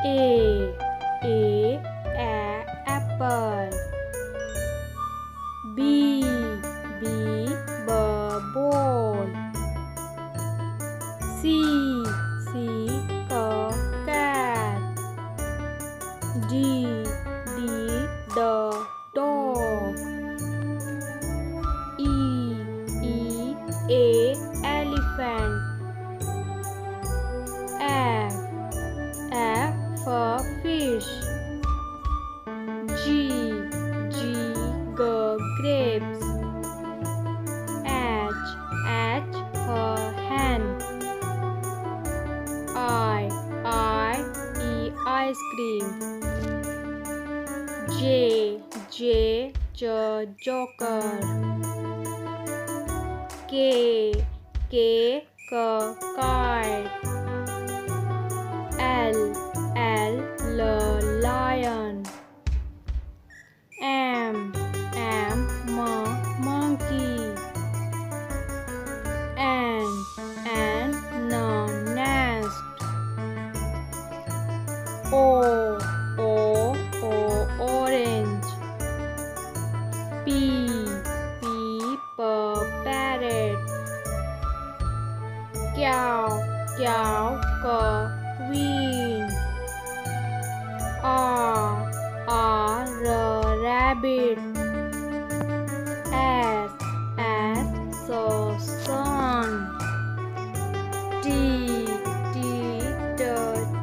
A apple. B ball. C cat. D dog. E elephant. F for fish. G grapes. H for hen. I ice cream. J joker. K kite. L lion. M monkey. N nest. O orange. P parrot. Cow queen. R rabbit. S sun. T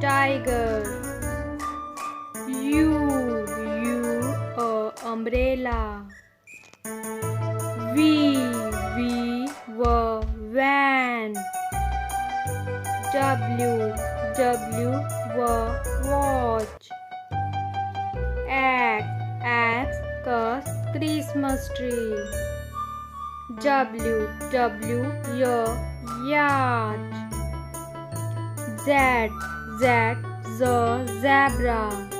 tiger. U umbrella. V van. W watch. X Christmas tree. W yacht. Z zebra.